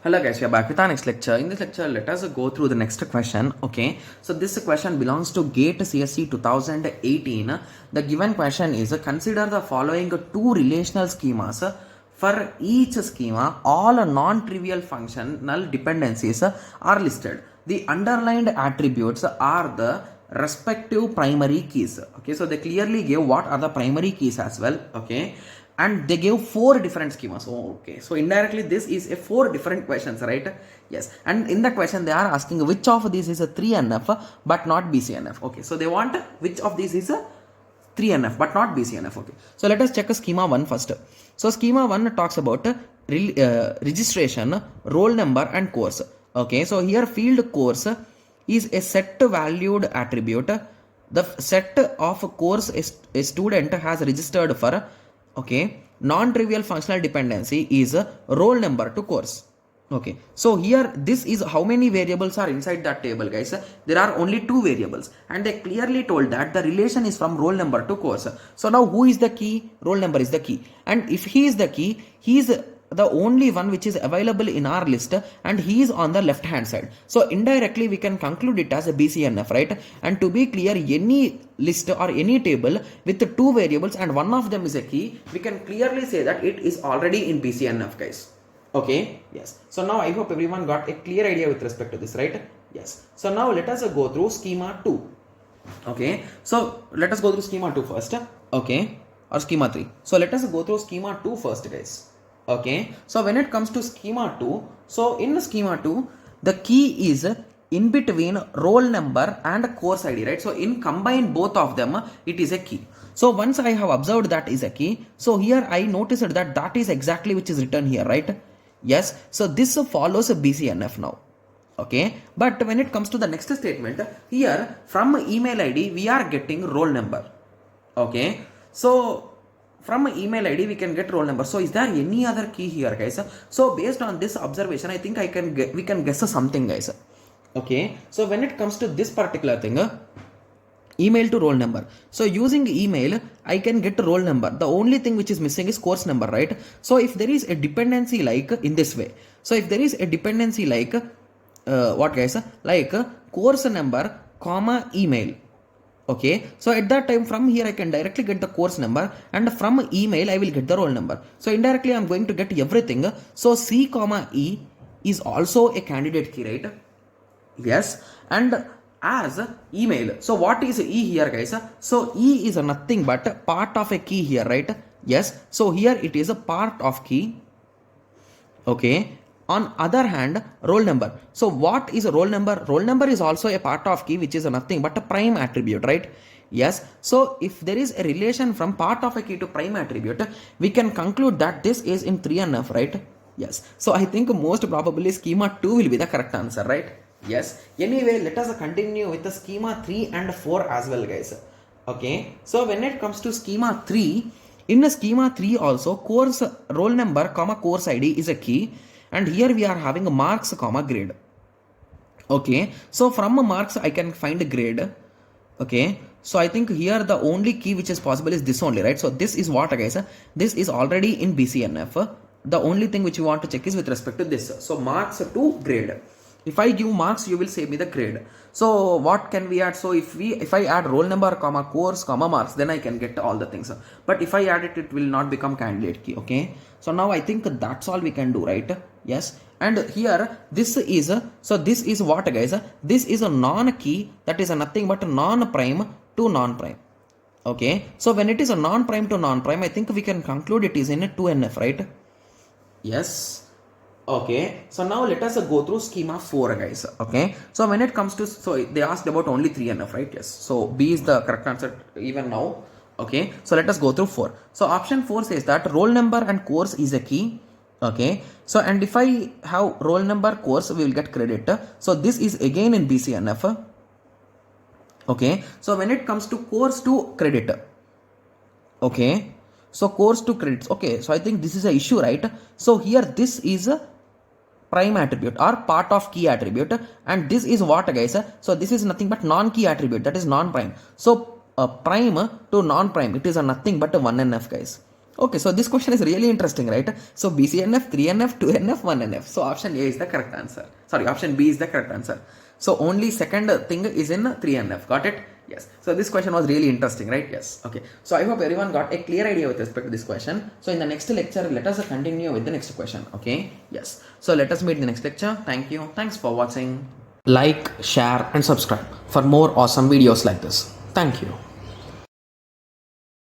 Hello guys, we are back with our next lecture. In this lecture, let us go through the next question. Okay, so this question belongs to GATE CSE 2018. The given question is consider the following two relational schemas. For each schema, all non-trivial functional dependencies are listed. The underlined attributes are the respective primary keys. Okay, so they clearly give what are the primary keys as well. Okay, and they gave four different schemas. Okay, so indirectly this is a four different questions, right? Yes, and in the question they are asking which of these is a 3NF but not BCNF. Okay, so they want which of these is a 3NF but not BCNF. Okay, so let us check a schema 1 first. So schema 1 talks about registration, roll number and course. Okay, so here field course is a set valued attribute. The set of course a student has registered for. Okay, non-trivial functional dependency is a roll number to course. Okay, so here this is how many variables are inside that table, guys. There are only two variables and they clearly told that the relation is from roll number to course. So now who is the key? Roll number is the key, and if he is the key, he is the only one which is available in our list and he is on the left hand side. So indirectly we can conclude it as a BCNF, right? And to be clear, any list or any table with two variables and one of them is a key, we can clearly say that it is already in BCNF, guys. Okay, yes. So now I hope everyone got a clear idea with respect to this, right? Yes. So now let us go through schema 2. Okay, so let us go through schema 2 first. Okay, or schema 3. So let us go through schema 2 first, guys. Okay, so when it comes to schema 2, so in schema 2, the key is in between roll number and course ID, right? So in combine both of them, it is a key. So once I have observed that is a key, so here I noticed that that is exactly which is written here, right? Yes, so this follows a BCNF now. Okay, but when it comes to the next statement, here from email ID we are getting roll number. Okay, so from email ID we can get roll number. So is there any other key here, guys? So based on this observation, I think we can guess something, guys. Okay, so when it comes to this particular thing, email to roll number. So using email, I can get roll number. The only thing which is missing is course number, right? So if there is a dependency like in this way, so if there is a dependency like what, guys? Like course number comma email. Okay, so at that time from here I can directly get the course number and from email I will get the roll number. So indirectly I am going to get everything. So C comma E is also a candidate key, right? Yes, and as email. So what is E here, guys? So E is nothing but part of a key here, right? Yes, so here it is a part of key. Okay, on other hand, roll number. So what is a roll number? Roll number is also a part of key which is nothing but a prime attribute, right? Yes, so if there is a relation from part of a key to prime attribute, we can conclude that this is in 3NF, right? Yes, so I think most probably schema 2 will be the correct answer, right? Yes, anyway, let us continue with the schema 3 and 4 as well, guys. Okay, so when it comes to schema 3, in the schema 3 also course roll number comma course ID is a key, and here we are having marks comma grade. Okay, so from marks I can find a grade. Okay, so I think here the only key which is possible is this only, right? So this is what, guys, this is already in BCNF. The only thing which you want to check is with respect to this. So marks to grade. If I give marks, you will say me the grade. So what can we add? So if I add roll number comma course comma marks, then I can get all the things. But if I add it, it will not become candidate key. Okay, so now I think that's all we can do, right? Yes, and here this is so this is what, guys? This is a non-key, that is a nothing but a non-prime to non-prime. Okay, so when it is a non-prime to non-prime, I think we can conclude it is in a 2NF, right? Yes. Okay, so now let us go through schema 4, guys. Okay, so when it comes to, so they asked about only 3NF, right? Yes, so B is the correct answer even now. Okay, so let us go through 4. So option 4 says that roll number and course is a key. Okay, so and if I have roll number course, we will get credit. So this is again in BCNF. Okay, so when it comes to course to credit, okay, so course to credits. Okay, so I think this is a issue, right? So here this is a prime attribute or part of key attribute, and this is what, guys? So this is nothing but non-key attribute, that is non-prime. So prime to non-prime, it is a nothing but a 1NF, guys. Okay, so this question is really interesting, right? So BCNF, 3NF, 2NF, 1NF. So option A is the correct answer. Sorry, option B is the correct answer. So only second thing is in 3NF. Got it? Yes. So this question was really interesting, right? Yes. Okay. So I hope everyone got a clear idea with respect to this question. So in the next lecture, let us continue with the next question. Okay. Yes. So let us meet in the next lecture. Thank you. Thanks for watching. Like, share, and subscribe for more awesome videos like this. Thank you.